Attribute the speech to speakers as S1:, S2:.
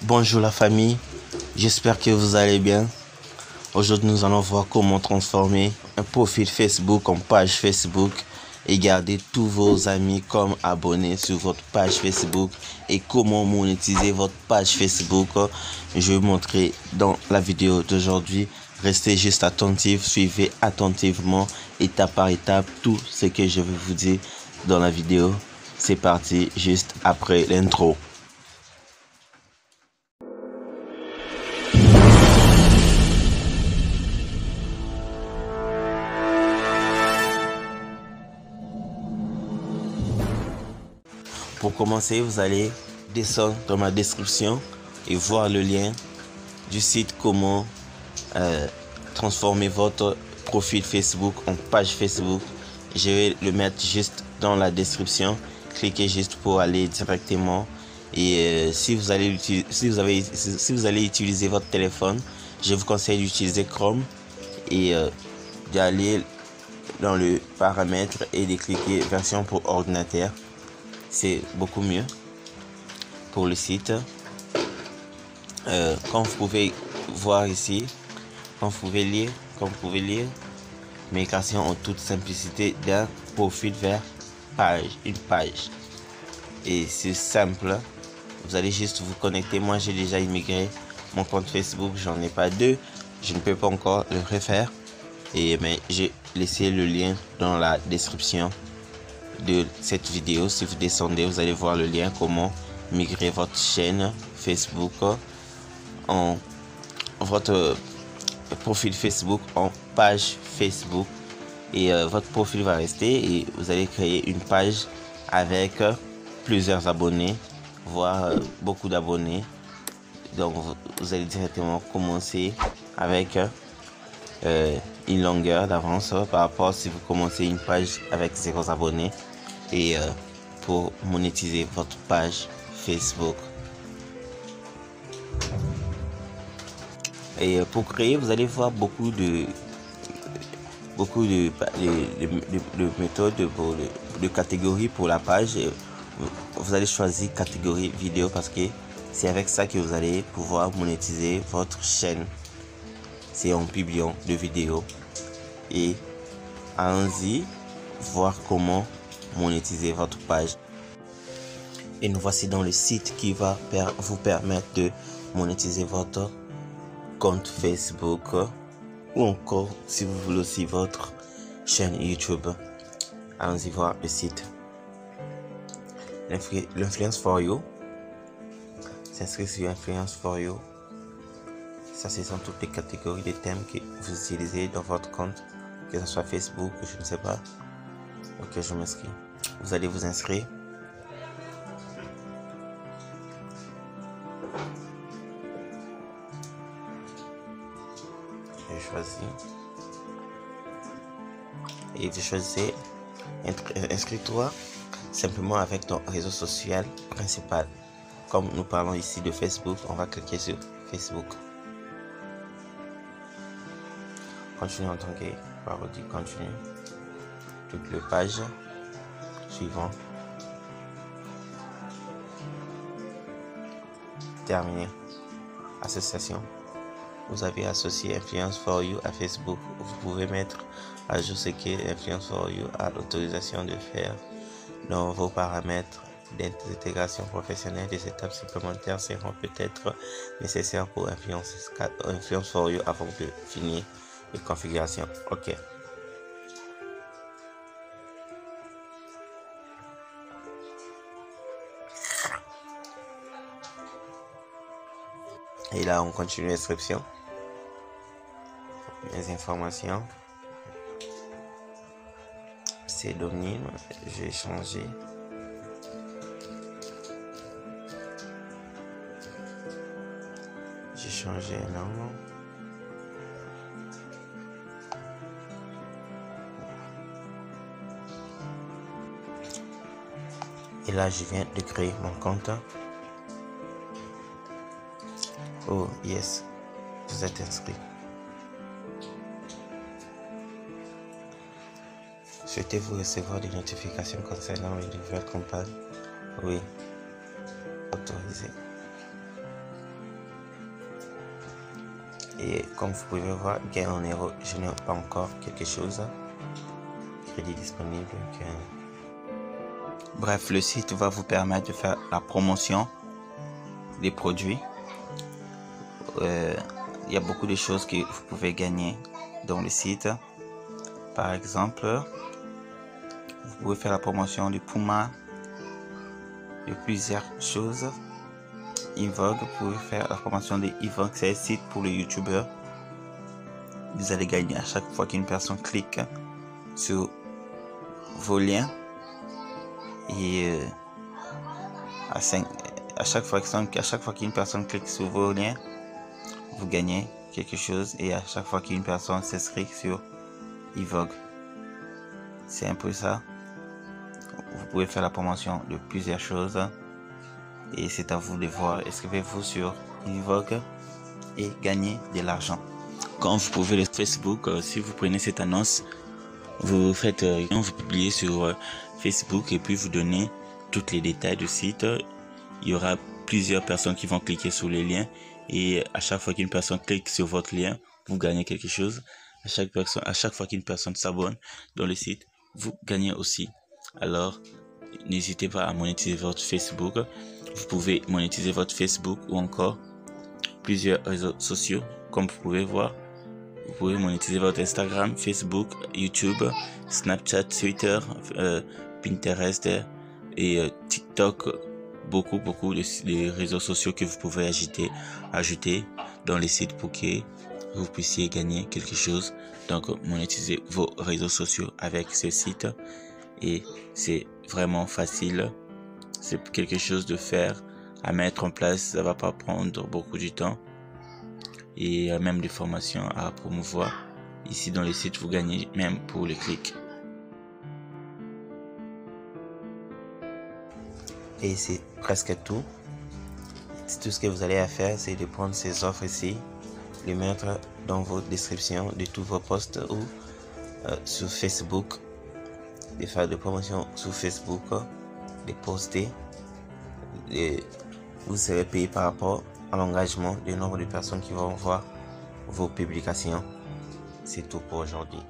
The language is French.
S1: Bonjour la famille, j'espère que vous allez bien. Aujourd'hui nous allons voir comment transformer un profil Facebook en page Facebook et garder tous vos amis comme abonnés sur votre page Facebook et comment monétiser votre page Facebook. Je vais vous montrer dans la vidéo d'aujourd'hui. Restez juste attentifs, suivez attentivement étape par étape tout ce que je vais vous dire dans la vidéo. C'est parti juste après l'intro. Pour commencer, vous allez descendre dans ma description et voir le lien du site comment transformer votre profil Facebook en page Facebook. Je vais le mettre juste dans la description. Cliquez juste pour aller directement. Et si vous allez utiliser votre téléphone, je vous conseille d'utiliser Chrome et d'aller dans le paramètre et de cliquer version pour ordinateur. C'est beaucoup mieux pour le site. Comme vous pouvez voir ici, comme vous pouvez lire, migration en toute simplicité d'un profil vers une page. Et c'est simple. Vous allez juste vous connecter. Moi, j'ai déjà immigré mon compte Facebook. J'en ai pas deux. Je ne peux pas encore le refaire. Mais j'ai laissé le lien dans la description de cette vidéo. Si vous descendez, vous allez voir le lien comment migrer votre chaîne Facebook en votre profil Facebook en page Facebook, et votre profil va rester et vous allez créer une page avec plusieurs abonnés, voire beaucoup d'abonnés. Donc vous allez directement commencer avec une longueur d'avance par rapport si vous commencez une page avec 0 abonnés et pour monétiser votre page Facebook. Et pour créer, vous allez voir beaucoup de méthodes, de catégories pour la page. Vous allez choisir catégorie vidéo parce que c'est avec ça que vous allez pouvoir monétiser votre chaîne. C'est en publiant de vidéos. Et allons-y voir comment monétiser votre page. Et nous voici dans le site qui va vous permettre de monétiser votre compte Facebook ou encore si vous voulez aussi votre chaîne YouTube. Allons-y voir le site. L'influence for you. S'inscrire sur Influence for you. Ça, ce sont toutes les catégories de thèmes que vous utilisez dans votre compte, que ce soit Facebook, je ne sais pas. Ok, je m'inscris. Vous allez vous inscrire. Je choisis. Et vous choisissez inscris-toi simplement avec ton réseau social principal. Comme nous parlons ici de Facebook, on va cliquer sur Facebook. Continue en tant que parodie, continue. Toutes les pages suivantes. Terminé. Association. Vous avez associé Influence for You à Facebook. Vous pouvez mettre à jour ce que Influence for You a l'autorisation de faire dans vos paramètres d'intégration professionnelle. Des étapes supplémentaires seront peut-être nécessaires pour Influence for You avant de finir les configurations. Ok. Et là, on continue l'inscription. Les informations. Pseudonyme, j'ai changé. J'ai changé un nom. Et là, je viens de créer mon compte. Oh, yes, vous êtes inscrit. Souhaitez-vous recevoir des notifications concernant une nouvelle campagne? Oui. Autorisé. Et comme vous pouvez voir, gain en euros, je n'ai pas encore quelque chose. Crédit disponible.
S2: Bref, le site va vous permettre de faire la promotion des produits. Il y a beaucoup de choses que vous pouvez gagner dans le site. Par exemple, vous pouvez faire la promotion du Puma, de plusieurs choses. Evogue, vous pouvez faire la promotion de Evogue, c'est un site pour les youtubeurs. Vous allez gagner à chaque fois qu'une personne clique sur vos liens. Et à chaque fois qu'une personne clique sur vos liens, vous gagnez quelque chose. Et à chaque fois qu'une personne s'inscrit sur Evogue, c'est un peu ça. Vous pouvez faire la promotion de plusieurs choses. Et c'est à vous de voir. Inscrivez-vous sur Evogue et gagnez de l'argent. Quand vous pouvez le Facebook, si vous prenez cette annonce, vous publiez sur Facebook et puis vous donnez tous les détails du site. Il y aura plusieurs personnes qui vont cliquer sur les liens et à chaque fois qu'une personne clique sur votre lien, vous gagnez quelque chose. À chaque fois qu'une personne s'abonne dans le site, vous gagnez aussi. Alors, n'hésitez pas à monétiser votre Facebook. Vous pouvez monétiser votre Facebook ou encore plusieurs réseaux sociaux. Comme vous pouvez voir, vous pouvez monétiser votre Instagram, Facebook, YouTube, Snapchat, Twitter, Pinterest et TikTok. Beaucoup de réseaux sociaux que vous pouvez ajouter dans les sites pour que vous puissiez gagner quelque chose. Donc, monétisez vos réseaux sociaux avec ce site. Et c'est vraiment facile. C'est quelque chose de faire, à mettre en place. Ça va pas prendre beaucoup de temps. Et même des formations à promouvoir. Ici dans le site, vous gagnez même pour les clics.
S1: Et c'est presque tout. Tout ce que vous allez à faire, c'est de prendre ces offres ici, les mettre dans vos descriptions de tous vos posts ou sur Facebook, de faire des promotions sur Facebook, de poster. Vous serez payé par rapport à l'engagement du nombre de personnes qui vont voir vos publications. C'est tout pour aujourd'hui.